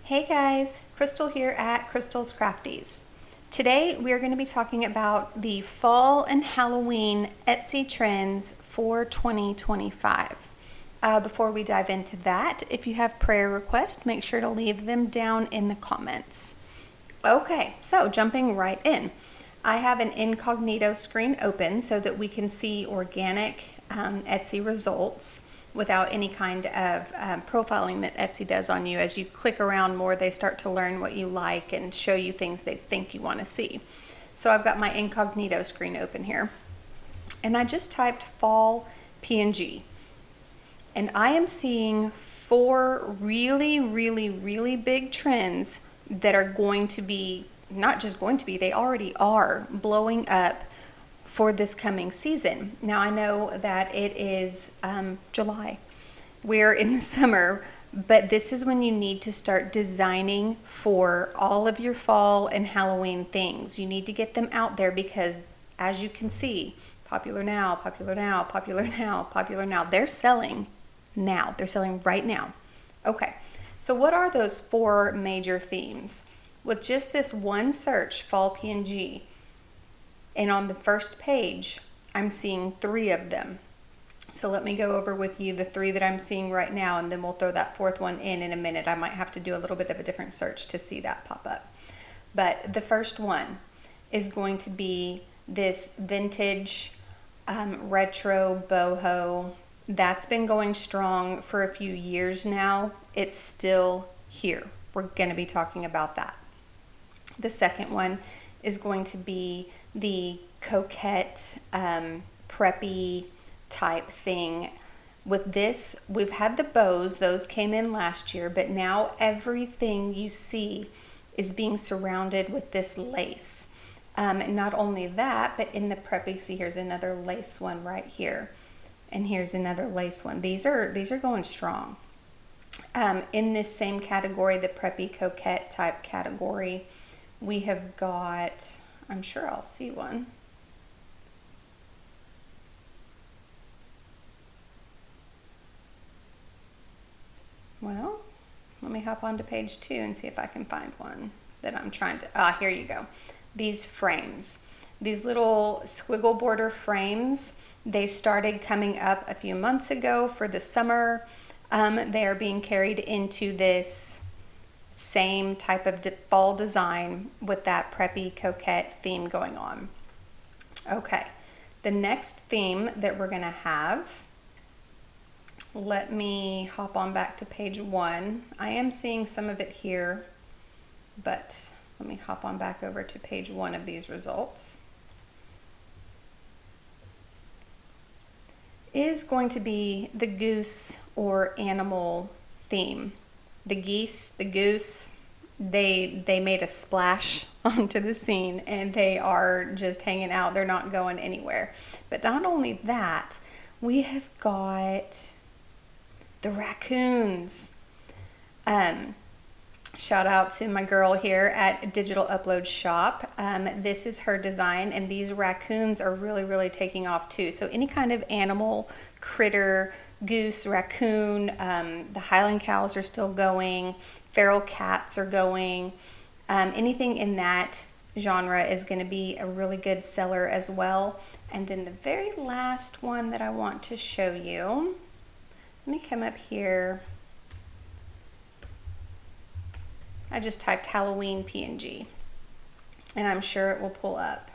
Hey guys, Crystal here at Crystal's Crafties. Today we are going to be talking about the fall and Halloween Etsy trends for 2025. Before we dive into that, if you have prayer requests, make sure to leave them down in the comments. Okay, so jumping right in. I have an incognito screen open so that we can see organic Etsy results without any kind of profiling that Etsy does on you. As you click around more, they start to learn what you like and show you things they think you want to see. So I've got my incognito screen open here. And I just typed fall PNG. And I am seeing 4 really big trends that are going to be, not just going to be, they already are blowing up for this coming season. Now I know that it is July. We're in the summer, but this is when you need to start designing for all of your fall and Halloween things. You need to get them out there because, as you can see, popular now, popular now, popular now, popular now. They're selling now. They're selling right now. Okay, so what are those 4 major themes? With just this one search, fall PNG, and on the first page, I'm seeing 3 of them. So let me go over with you the 3 that I'm seeing right now, and then we'll throw that 4th one in a minute. I might have to do a little bit of a different search to see that pop up. But the first one is going to be this vintage retro boho. That's been going strong for a few years now. It's still here. We're going to be talking about that. The second one is going to be the coquette, preppy type thing. With this, we've had the bows, those came in last year, but now everything you see is being surrounded with this lace. And not only that, but in the preppy, see here's another lace one right here. And here's another lace one. These are going strong. In this same category, the preppy coquette type category, we have got, I'm sure I'll see one. Well, let me hop onto page 2 and see if I can find one that I'm trying to, here you go. These frames, these little squiggle border frames, they started coming up a few months ago for the summer. They are being carried into this same type of fall design with that preppy coquette theme going on. Okay, the next theme that we're going to have, let me hop on back to page 1. I am seeing some of it here, but let me hop on back over to page 1 of these results. Is going to be the goose or animal theme. The geese, the goose, they made a splash onto the scene and they are just hanging out. They're not going anywhere. But not only that, we have got the raccoons. Shout out to my girl here at Digital Upload Shop. This is her design, and these raccoons are really taking off too. So any kind of animal, critter, goose, raccoon, the Highland cows are still going, feral cats are going. Anything in that genre is going to be a really good seller as well. And then the very last one that I want to show you, let me come up here. I just typed Halloween PNG, and I'm sure it will pull up.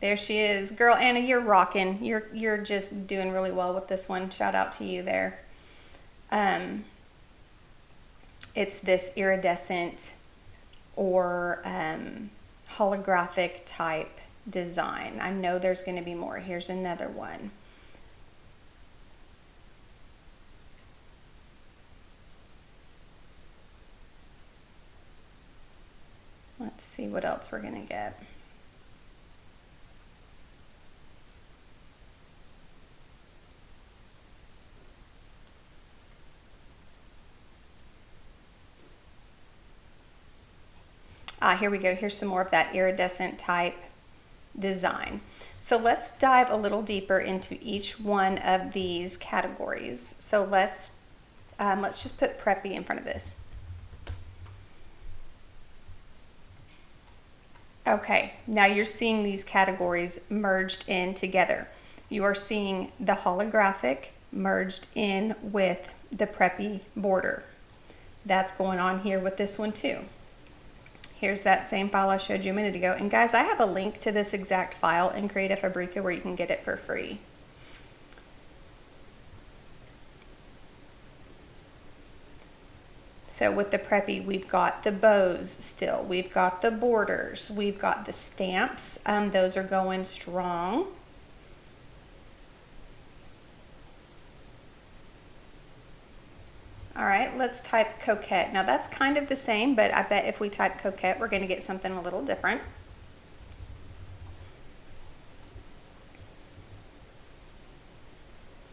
There she is. Girl, Anna, you're rocking. You're just doing really well with this one. Shout out to you there. It's this iridescent or holographic type design. I know there's going to be more. Here's another one. Let's see what else we're going to get. Here we go. Here's some more of that iridescent type design. So let's dive a little deeper into each one of these categories. So let's Let's just put Preppy in front of this. Okay, now you're seeing these categories merged in together. You are seeing the holographic merged in with the Preppy border. That's going on here with this one too. Here's that same file I showed you a minute ago. And guys, I have a link to this exact file in Creative Fabrica where you can get it for free. So with the Preppy, we've got the bows still, we've got the borders, we've got the stamps. Those are going strong. All right, let's type coquette. Now that's kind of the same, but I bet if we type coquette, we're going to get something a little different.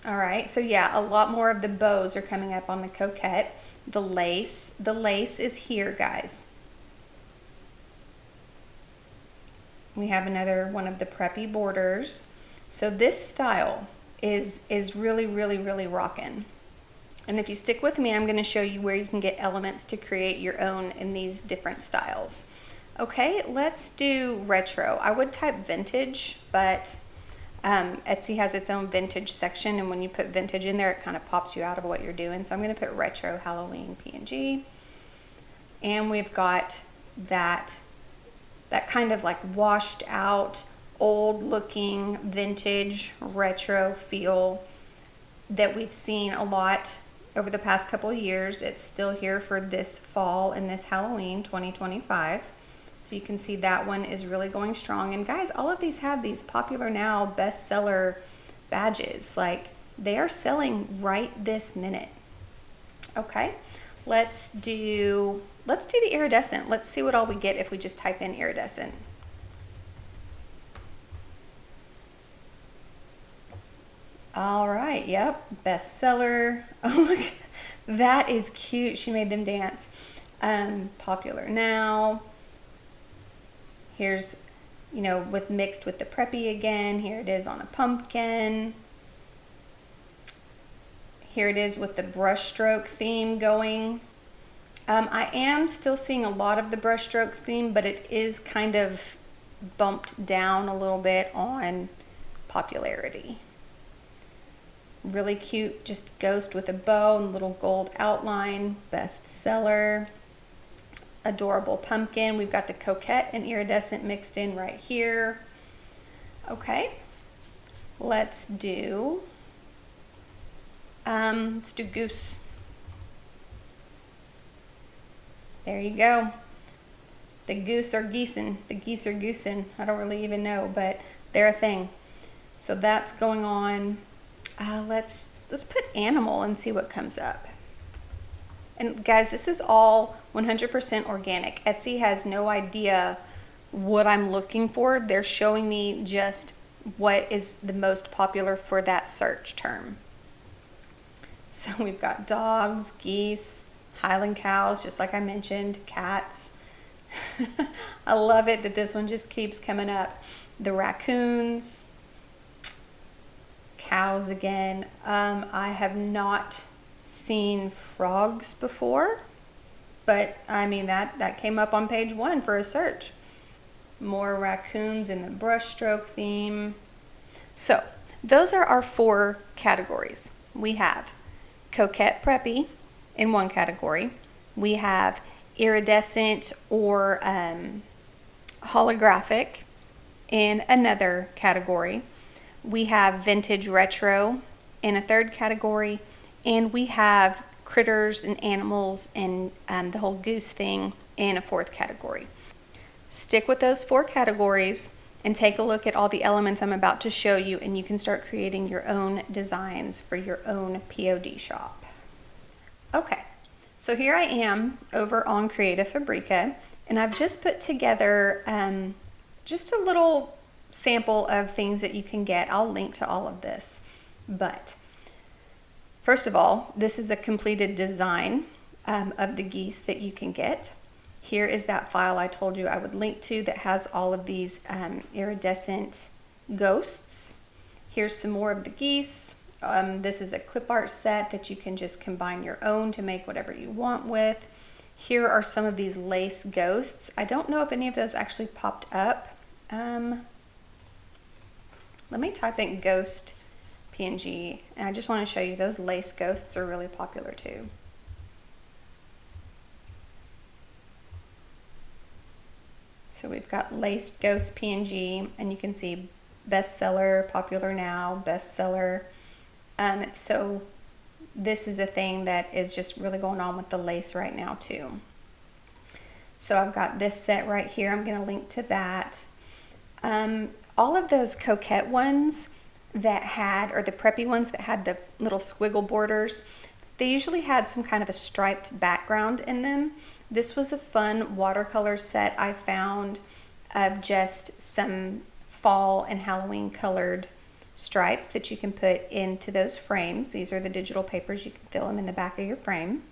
All right, so yeah, a lot more of the bows are coming up on the coquette. The lace is here, guys. We have another one of the Preppy borders. So this style is really, really, really rocking. And if you stick with me, I'm going to show you where you can get elements to create your own in these different styles. Okay, let's do retro. I would type vintage, but Etsy has its own vintage section, and when you put vintage in there, it kind of pops you out of what you're doing. So I'm going to put retro Halloween PNG. And we've got that kind of like washed out, old looking vintage retro feel that we've seen a lot over the past couple of years. It's still here for this fall and this Halloween 2025. So you can see that one is really going strong. And guys, all of these have these popular now bestseller badges. Like, they are selling right this minute. Okay, let's do the iridescent. Let's see what all we get if we just type in iridescent. All right, yep, bestseller. Oh, look, that is cute. She made them dance. Popular now. Here's, you know, mixed with the Preppy again. Here it is on a pumpkin. Here it is with the brushstroke theme going. I am still seeing a lot of the brushstroke theme, but it is kind of bumped down a little bit on popularity. Really cute, just ghost with a bow and little gold outline, bestseller. Adorable pumpkin. We've got the coquette and iridescent mixed in right here. Okay, let's do goose. There you go. The geese are goosing. I don't really even know, but they're a thing. So that's going on. Let's put animal and see what comes up. And guys, this is all 100% organic. Etsy has no idea what I'm looking for. They're showing me just what is the most popular for that search term. So we've got dogs, geese, Highland cows, just like I mentioned, cats. I love it that this one just keeps coming up. The raccoons, cows again. I have not seen frogs before, but I mean that came up on page 1 for a search. More raccoons in the brushstroke theme. So those are our 4 categories. We have coquette preppy in one category. We have iridescent or holographic in another category. We have vintage retro in a third category. And we have critters and animals and the whole goose thing in a 4th category. Stick with those 4 categories and take a look at all the elements I'm about to show you, and you can start creating your own designs for your own POD shop. Okay, so here I am over on Creative Fabrica, and I've just put together just a little sample of things that you can get. I'll link to all of this, but first of all, this is a completed design of the geese that you can get. Here is that file I told you I would link to that has all of these iridescent ghosts. Here's some more of the geese. This is a Clipart set that you can just combine your own to make whatever you want with. Here are some of these lace ghosts. I don't know if any of those actually popped up. Let me type in ghost PNG, and I just want to show you those lace ghosts are really popular too. So we've got laced ghost PNG, and you can see bestseller, popular now, bestseller. So this is a thing that is just really going on with the lace right now too. So I've got this set right here. I'm going to link to that. All of those coquette ones that had, or the preppy ones that had the little squiggle borders, they usually had some kind of a striped background in them. This was a fun watercolor set I found of just some fall and Halloween colored stripes that you can put into those frames. These are the digital papers. You can fill them in the back of your frame.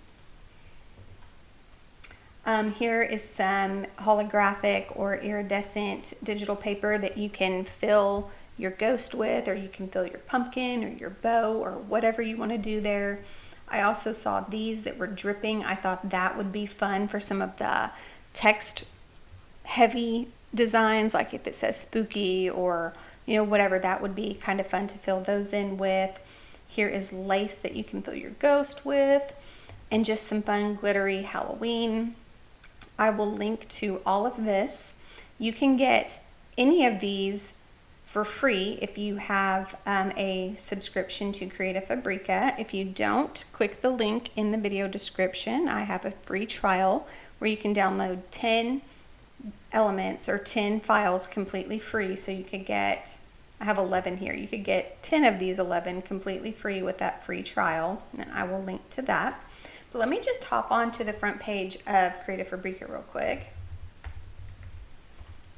Here is some holographic or iridescent digital paper that you can fill your ghost with, or you can fill your pumpkin or your bow or whatever you want to do there. I also saw these that were dripping. I thought that would be fun for some of the text heavy designs, like if it says spooky or whatever, that would be kind of fun to fill those in with. Here is lace that you can fill your ghost with, and just some fun glittery Halloween. I will link to all of this. You can get any of these for free if you have a subscription to Creative Fabrica. If you don't, click the link in the video description. I have a free trial where you can download 10 elements or 10 files completely free. So you could get, I have 11 here, you could get 10 of these 11 completely free with that free trial, and I will link to that. But let me just hop on to the front page of Creative Fabrica real quick.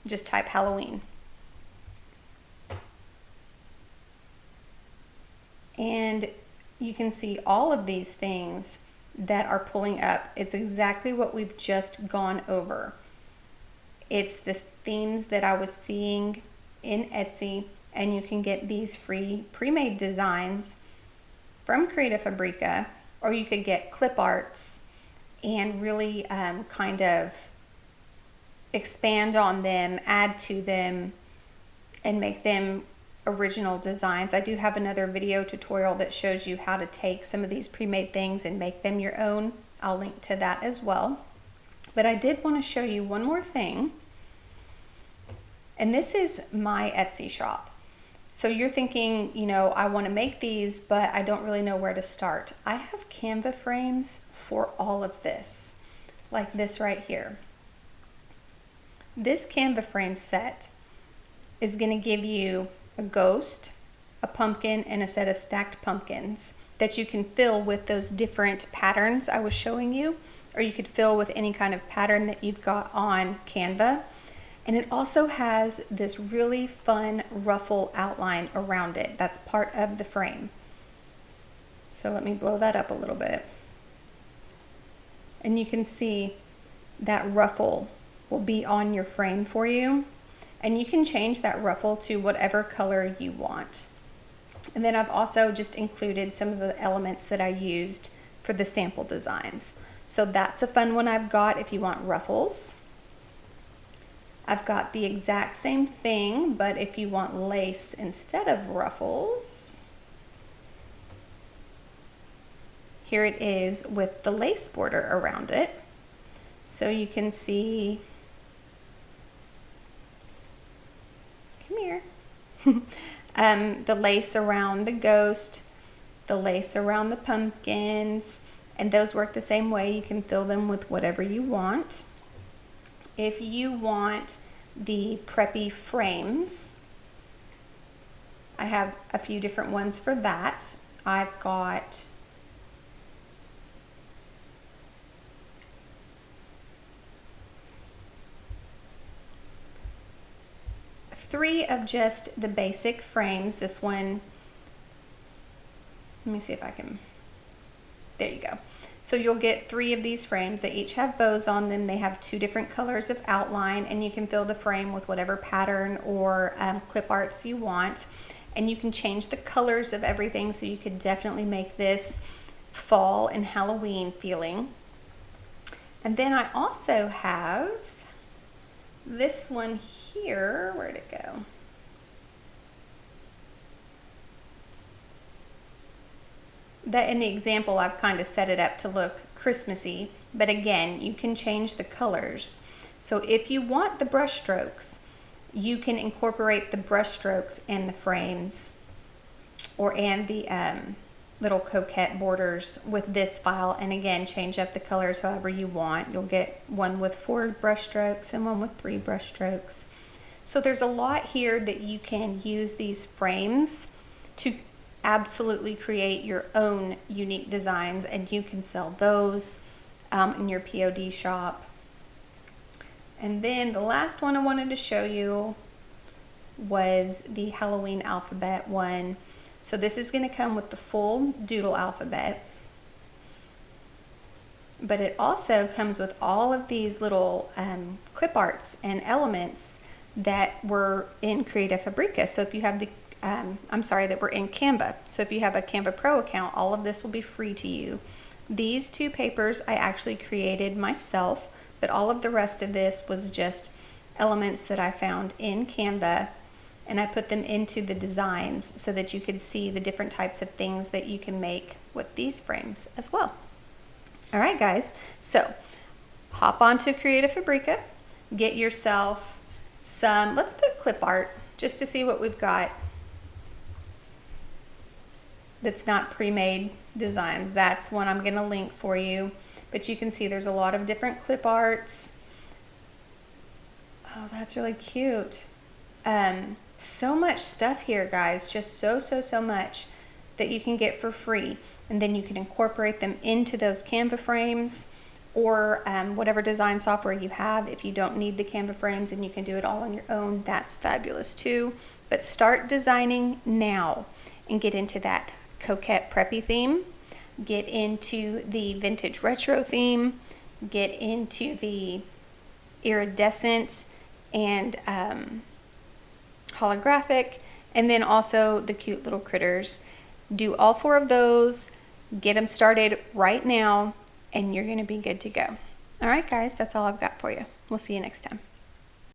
Just type Halloween. And you can see all of these things that are pulling up. It's exactly what we've just gone over. It's the themes that I was seeing in Etsy, and you can get these free pre-made designs from Creative Fabrica, or you could get clip arts and really kind of expand on them, add to them, and make them original designs. I do have another video tutorial that shows you how to take some of these pre-made things and make them your own. I'll link to that as well. But I did want to show you one more thing, and this is my Etsy shop. So you're thinking, I want to make these, but I don't really know where to start. I have Canva frames for all of this, like this right here. This Canva frame set is going to give you a ghost, a pumpkin, and a set of stacked pumpkins that you can fill with those different patterns I was showing you, or you could fill with any kind of pattern that you've got on Canva. And it also has this really fun ruffle outline around it. That's part of the frame. So let me blow that up a little bit. And you can see that ruffle will be on your frame for you. And you can change that ruffle to whatever color you want. And then I've also just included some of the elements that I used for the sample designs. So that's a fun one I've got if you want ruffles. I've got the exact same thing, but if you want lace instead of ruffles, here it is with the lace border around it. So you can see, come here, the lace around the ghost, the lace around the pumpkins, and those work the same way. You can fill them with whatever you want. If you want the preppy frames, I have a few different ones for that. I've got three of just the basic frames. This one, let me see if I can, there you go. So you'll get three of these frames. They each have bows on them. They have two different colors of outline, and you can fill the frame with whatever pattern or clip arts you want. and you can change the colors of everything, so you could definitely make this fall and Halloween feeling. And then I also have this one here. Where'd it go? That in the example, I've kind of set it up to look Christmassy, but again, you can change the colors. So if you want the brush strokes, you can incorporate the brush strokes in the frames and the little coquette borders with this file, and again, change up the colors however you want. You'll get one with 4 brush strokes and one with 3 brush strokes. So there's a lot here that you can use these frames to absolutely create your own unique designs, and you can sell those in your POD shop. And then the last one I wanted to show you was the Halloween alphabet one. So this is going to come with the full doodle alphabet, but it also comes with all of these little clip arts and elements that were in Creative Fabrica. So if you have the that were in Canva. So if you have a Canva Pro account, all of this will be free to you. These 2 papers I actually created myself, but all of the rest of this was just elements that I found in Canva, and I put them into the designs so that you could see the different types of things that you can make with these frames as well. All right, guys, so hop onto Creative Fabrica, get yourself some, let's put clip art just to see what we've got that's not pre-made designs. That's one I'm going to link for you, but you can see there's a lot of different clip arts. Oh, that's really cute. So much stuff here, guys, just so much that you can get for free, and then you can incorporate them into those Canva frames or whatever design software you have. If you don't need the Canva frames and you can do it all on your own, that's fabulous too. But start designing now and get into that coquette preppy theme, get into the vintage retro theme, get into the iridescent and holographic, and then also the cute little critters. Do all 4 of those, get them started right now, and you're going to be good to go. All right, guys, that's all I've got for you. We'll see you next time.